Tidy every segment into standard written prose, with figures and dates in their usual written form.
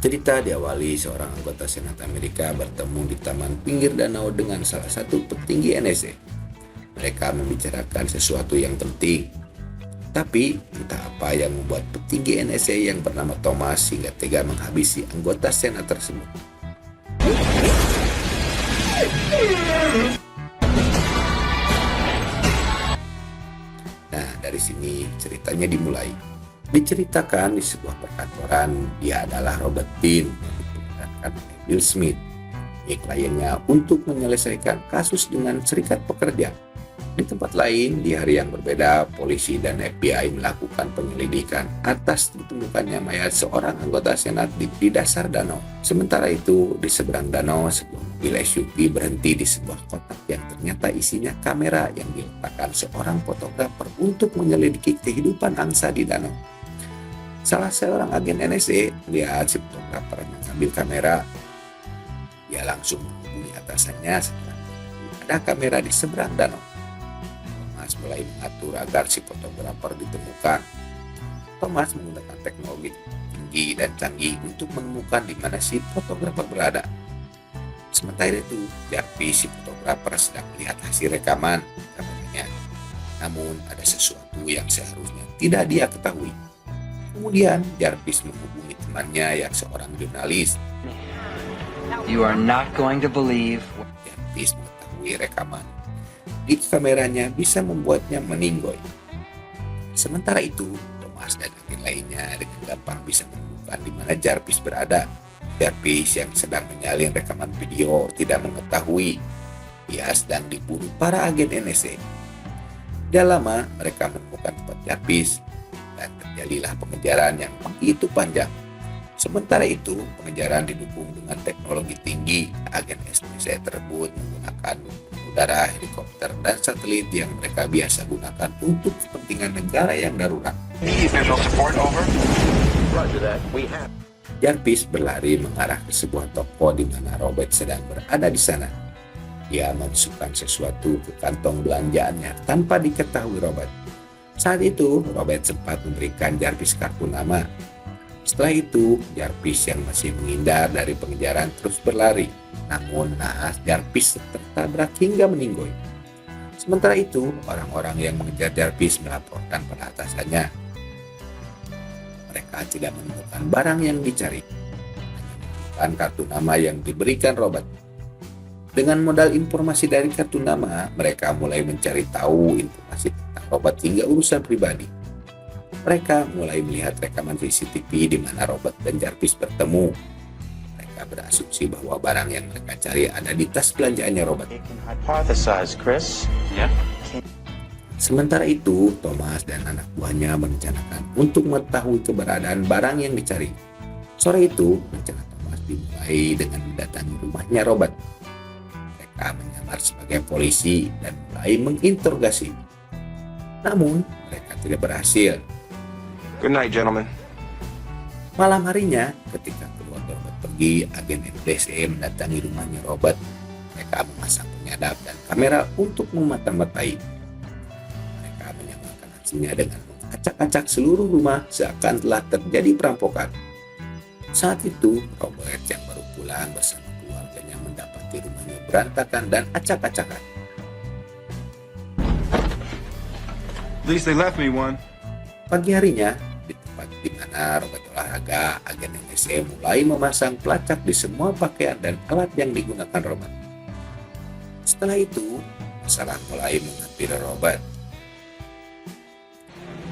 Cerita diawali seorang anggota Senat Amerika bertemu di taman pinggir danau dengan salah satu petinggi NSA. Mereka membicarakan sesuatu yang penting. Tapi entah apa yang membuat petinggi NSA yang bernama Thomas hingga tega menghabisi anggota Senat tersebut. Nah, dari sini ceritanya dimulai. Diceritakan di sebuah perkantoran, dia adalah Robert Bean yang diperankan oleh Will Smith. Kliennya untuk menyelesaikan kasus dengan serikat pekerja. Di tempat lain, di hari yang berbeda, polisi dan FBI melakukan penyelidikan atas ditemukannya mayat seorang anggota Senat di dasar danau. Sementara itu, di seberang danau, sebuah mobil SUV berhenti di sebuah kotak yang ternyata isinya kamera yang diletakkan seorang fotografer untuk menyelidiki kehidupan angsa di danau. Salah seorang agen NSA melihat si fotografer mengambil kamera. Dia langsung menghubungi atasannya setelah ada kamera di seberang danau. Thomas mulai mengatur agar si fotografer ditemukan. Thomas menggunakan teknologi tinggi dan canggih untuk menemukan di mana si fotografer berada. Sementara itu, Jarvis si fotografer sedang melihat hasil rekaman kameranya. Namun ada sesuatu yang seharusnya tidak dia ketahui. Kemudian Jarvis menghubungi temannya yang seorang jurnalis. You are not going to believe. Jarvis mengetahui rekaman di kameranya bisa membuatnya meninggoy. Sementara itu, Thomas dan agen lainnya dengan gampang bisa menemukan di mana Jarvis berada. Jarvis yang sedang menyalin rekaman video tidak mengetahui dia sedang diburu para agen NSA. Tidak lama mereka menemukan tempat Jarvis dan terjadilah pengejaran yang begitu panjang. Sementara itu, pengejaran didukung dengan teknologi tinggi. Agen NSA tersebut menggunakan udara, helikopter, dan satelit yang mereka biasa gunakan untuk kepentingan negara yang darurat. Jarvis berlari mengarah ke sebuah toko di mana Robert sedang berada di sana. Dia memasukkan sesuatu ke kantong belanjaannya tanpa diketahui Robert. Saat itu, Robert sempat memberikan Jarvis kartu nama. Setelah itu, Jarvis yang masih menghindar dari pengejaran terus berlari. Namun naas Jarvis tertabrak hingga meninggoy. Sementara itu, orang-orang yang mengejar Jarvis melaporkan pada atasannya. Mereka tidak menemukan barang yang dicari. Hanya kartu nama yang diberikan Robert. Dengan modal informasi dari kartu nama, mereka mulai mencari tahu informasi tentang Robert hingga urusan pribadi. Mereka mulai melihat rekaman CCTV di mana Robert dan Jarvis bertemu. Mereka berasumsi bahwa barang yang mereka cari ada di tas belanjaannya Robert. Sementara itu, Thomas dan anak buahnya merencanakan untuk mengetahui keberadaan barang yang dicari. Sore itu, rencana Thomas dimulai dengan mendatangi rumahnya Robert. Mereka menyamar sebagai polisi dan mulai menginterogasi. Namun, mereka tidak berhasil. Good night, gentlemen. Malam harinya, ketika keluarga Robert pergi, agen NSA mendatangi rumahnya Robert. Mereka memasang penyadap dan kamera untuk memata-matai. Mereka menyamakan aksinya dengan mengacak-acak seluruh rumah seakan telah terjadi perampokan. Saat itu, Robert yang baru pulang bersama keluarganya mendapati rumahnya berantakan dan acak-acakan. At least they left me one. Pagi harinya, di tempat di mana Robert olahraga, agen NSA mulai memasang pelacak di semua pakaian dan alat yang digunakan Robert. Setelah itu, masalah mulai menghampiri Robert.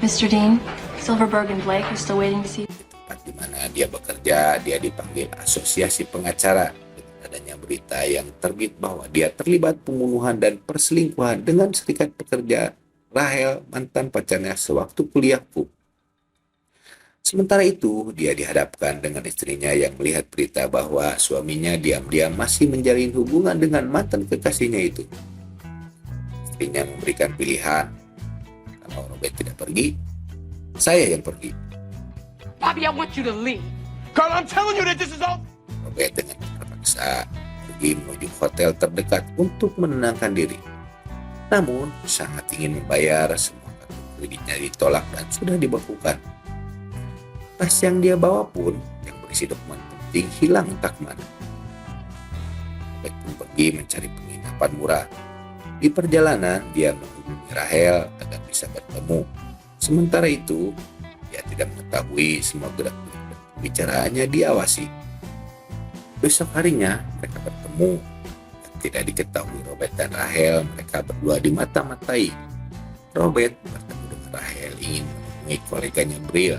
Mr. Dean, Silverberg and Blake are still waiting to see. Di tempat di mana dia bekerja, dia dipanggil asosiasi pengacara dengan adanya berita yang terbit bahwa dia terlibat pembunuhan dan perselingkuhan dengan serikat pekerja Rahel, mantan pacarnya sewaktu kuliah FUB. Sementara itu, dia dihadapkan dengan istrinya yang melihat berita bahwa suaminya diam-diam masih menjalin hubungan dengan mantan kekasihnya itu. Istrinya memberikan pilihan, kalau Robert tidak pergi, saya yang pergi. Bobby, I want you to leave. Carl, I'm telling you that this is all. Robert dengan terpaksa pergi menuju hotel terdekat untuk menenangkan diri. Namun, sangat ingin membayar, semua kartu kreditnya ditolak dan sudah dibekukan. Tas yang dia bawa pun, yang berisi dokumen penting hilang entah kemana. Robert pun pergi mencari penginapan murah. Di perjalanan, dia menghubungi Rahel agar bisa bertemu. Sementara itu, dia tidak mengetahui semua gerak-gerik pembicaraannya diawasi. Besok harinya, mereka bertemu. Tidak diketahui Robert dan Rahel, mereka berdua dimata-matai. Robert bertemu dengan Rahel ingin menemui koleganya Brill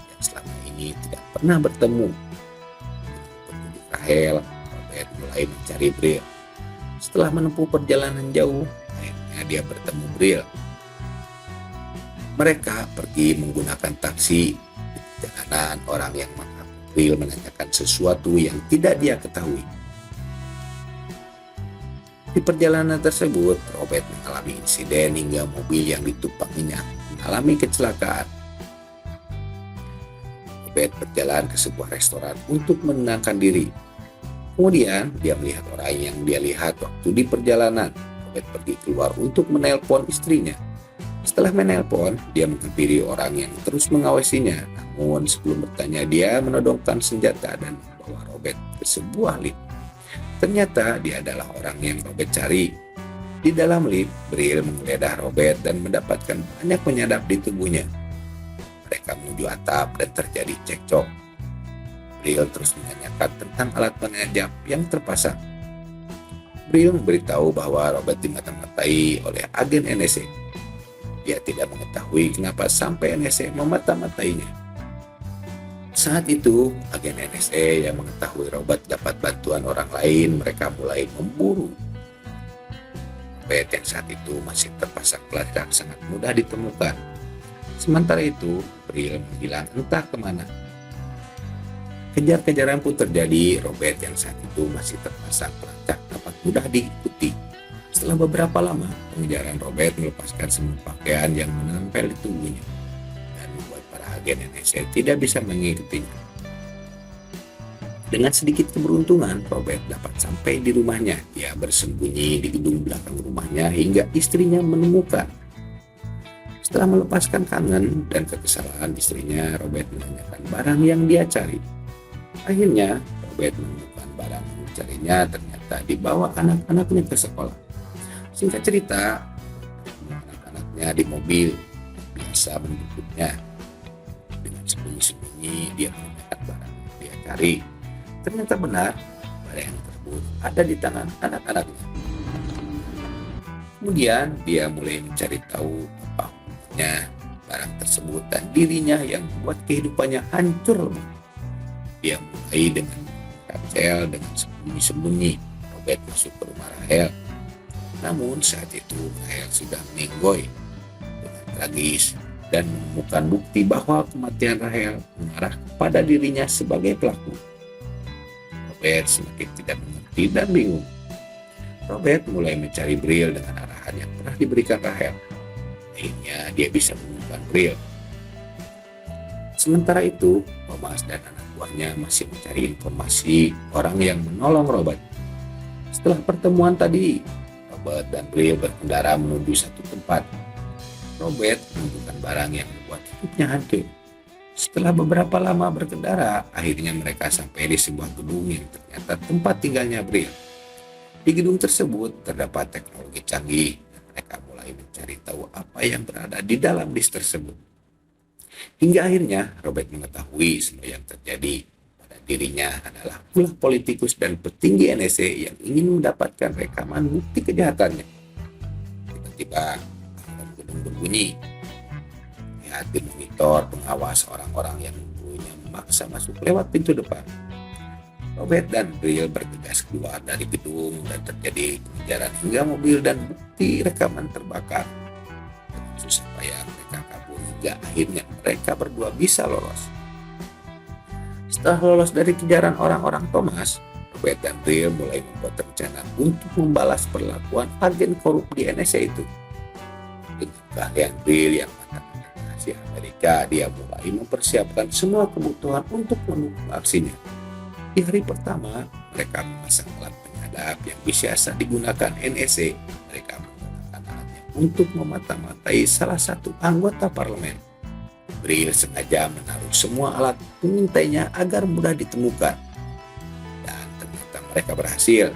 yang selama ini tidak pernah bertemu. Dengan petunjuk Rahel, Robert mulai mencari Brill. Setelah menempuh perjalanan jauh, akhirnya dia bertemu Brill. Mereka pergi menggunakan taksi. Di perjalanan, orang yang mengaku Brill menanyakan sesuatu yang tidak dia ketahui. Di perjalanan tersebut, Robert mengalami insiden hingga mobil yang ditumpanginya mengalami kecelakaan. Robert berjalan ke sebuah restoran untuk menenangkan diri. Kemudian, dia melihat orang yang dia lihat waktu di perjalanan. Robert pergi keluar untuk menelpon istrinya. Setelah menelpon, dia menghampiri orang yang terus mengawasinya. Namun, sebelum bertanya, dia menodongkan senjata dan membawa Robert ke sebuah lift. Ternyata dia adalah orang yang Robert cari. Di dalam lift, Brill menggeledah Robert dan mendapatkan banyak penyadap di tubuhnya. Mereka menuju atap dan terjadi cekcok. Brill terus menanyakan tentang alat penyadap yang terpasang. Brill memberitahu bahwa Robert dimata-matai oleh agen NSA. Dia tidak mengetahui kenapa sampai NSA memata-matainya. Saat itu, agen NSA yang mengetahui Robert dapat bantuan orang lain, mereka mulai memburu. Robert yang saat itu masih terpasang pelacak sangat mudah ditemukan. Sementara itu, Brill menghilang entah kemana. Kejar-kejaran pun terjadi. Robert yang saat itu masih terpasang pelacak dapat mudah diikuti. Setelah beberapa lama, pengejaran Robert melepaskan semua pakaian yang menempel di tubuhnya dan membuat para agen NSA tidak bisa mengikutinya. Dengan sedikit keberuntungan, Robert dapat sampai di rumahnya. Dia bersembunyi di gedung belakang rumahnya hingga istrinya menemukan. Setelah melepaskan kangen dan kekesalan istrinya, Robert menanyakan barang yang dia cari. Akhirnya, Robert menemukan barang yang dicarinya ternyata dibawa anak-anaknya ke sekolah. Singkat cerita, anak-anaknya di mobil biasa menjemputnya. Dengan sembunyi-sembunyi, dia menanyakan barang yang dia cari. Ternyata benar, barang yang tersebut ada di tangan anak-anaknya. Kemudian, dia mulai mencari tahu apa hubungannya barang tersebut dan dirinya yang membuat kehidupannya hancur. Dia mulai dengan kapsel dengan sembunyi-sembunyi. Robert masuk ke rumah Rahel. Namun saat itu Rahel sudah meninggoy dengan tragis dan menemukan bukti bahwa kematian Rahel mengarah kepada dirinya sebagai pelaku. Robert semakin tidak mengerti dan bingung. Robert mulai mencari Brill dengan arahan yang pernah diberikan Rahel. Akhirnya dia bisa menemukan Brill. Sementara itu, Thomas dan anak buahnya masih mencari informasi orang yang menolong Robert. Setelah pertemuan tadi, Robert dan Brill berkendara menuju satu tempat. Robert menunjukkan barang yang membuat hidupnya hancur. Setelah beberapa lama berkendara, akhirnya mereka sampai di sebuah gedung yang ternyata tempat tinggalnya Brill. Di gedung tersebut terdapat teknologi canggih dan mereka mulai mencari tahu apa yang berada di dalam disk tersebut. Hingga akhirnya Robert mengetahui semua yang terjadi pada dirinya adalah ulah politikus dan petinggi NSA yang ingin mendapatkan rekaman bukti kejahatannya. Tiba-tiba alarm gedung berbunyi. Lihat di monitor pengawas orang-orang yang membulunya memaksa masuk lewat pintu depan. Robert dan Brill bergegas keluar dari gedung dan terjadi pengejaran hingga mobil dan bukti rekaman terbakar. Dengan susah payah mereka kabur hingga akhirnya mereka berdua bisa lolos. Setelah lolos dari kejaran orang-orang Thomas, Robert dan Brill mulai membuat rencana untuk membalas perlakuan agen korup di NSA itu. Dengan keahlian Brill yang matang rahasia Amerika, dia mulai mempersiapkan semua kebutuhan untuk mendukung aksinya. Di hari pertama, mereka memasang alat penyadap yang biasa digunakan NSA. Mereka menggunakan alatnya untuk memata-matai salah satu anggota parlemen. Brill sengaja menaruh semua alat pengintainya agar mudah ditemukan. Mereka berhasil.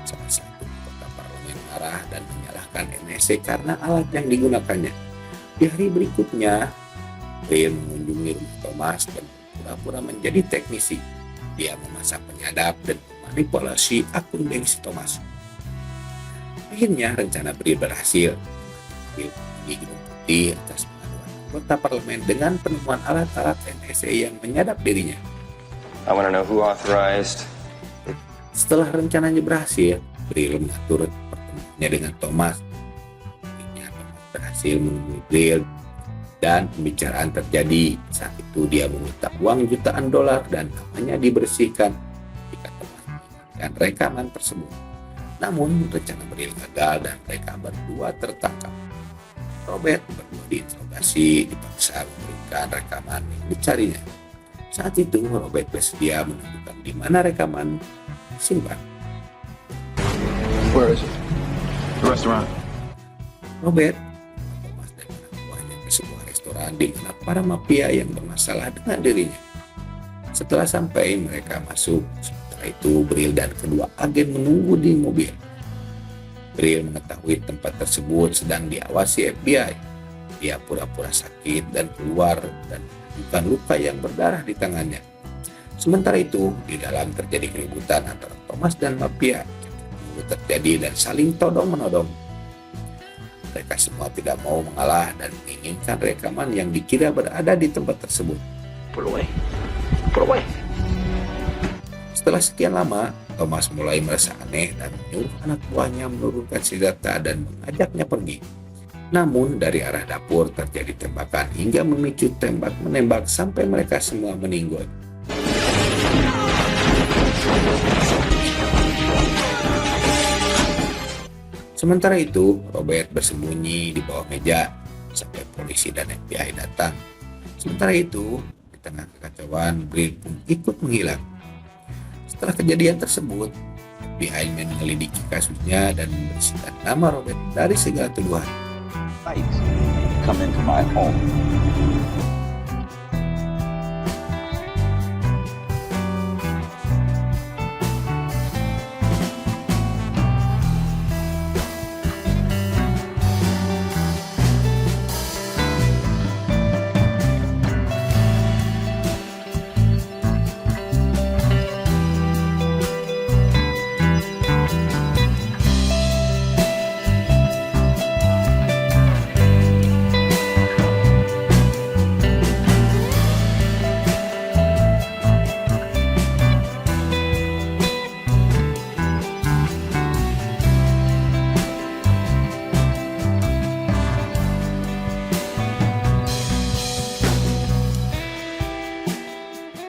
Salah satu anggota parlemen marah dan menyalahkan NSA karena alat yang digunakannya. Di hari berikutnya, Brill mengunjungi rumah Thomas dan pura-pura menjadi teknisi. Dia memasang penyadap dan memanipulasi akun bank si Thomas. Akhirnya rencana Brill berhasil. Brill di Gedung Putih atas pengaduan anggota parlemen dengan penemuan alat-alat NSA yang menyadap dirinya. I want to know who authorized. Setelah rencananya berhasil, Brill mengatur pertemuannya dengan Thomas. Akhirnya Thomas berhasil menemui Brill dan pembicaraan terjadi. Saat itu dia meminta uang jutaan dolar dan namanya dibersihkan jika Thomas mengingatkan rekaman tersebut. Namun rencana Brill gagal dan mereka berdua tertangkap. Robert berdua diinterogasi, dipaksa memberikan rekaman yang dicarinya. Saat itu Robert bersedia menunjukkan di mana rekaman disimpan. Where is it? The restaurant. Robert Thomas dan anak buahnya ke sebuah restoran di mana para mafia yang bermasalah dengan dirinya. Setelah sampai, mereka masuk. Setelah itu Brill dan kedua agen menunggu di mobil. Brill mengetahui tempat tersebut sedang diawasi FBI. Dia pura-pura sakit dan keluar dan menunjukkan luka yang berdarah di tangannya. Sementara itu, di dalam terjadi keributan antara Thomas dan mafia. Terjadi dan saling todong-menodong. Mereka semua tidak mau mengalah dan menginginkan rekaman yang dikira berada di tempat tersebut. Put away. Put away. Setelah sekian lama, Thomas mulai merasa aneh dan menyuruh anak buahnya menurunkan senjata dan mengajaknya pergi. Namun dari arah dapur terjadi tembakan hingga memicu tembak-menembak sampai mereka semua meninggal. Sementara itu, Robert bersembunyi di bawah meja sampai polisi dan FBI datang. Sementara itu, di tengah kekacauan, Brill pun ikut menghilang. Setelah kejadian tersebut, FBI menyelidiki kasusnya dan membersihkan nama Robert dari segala tuduhan. Come into my home.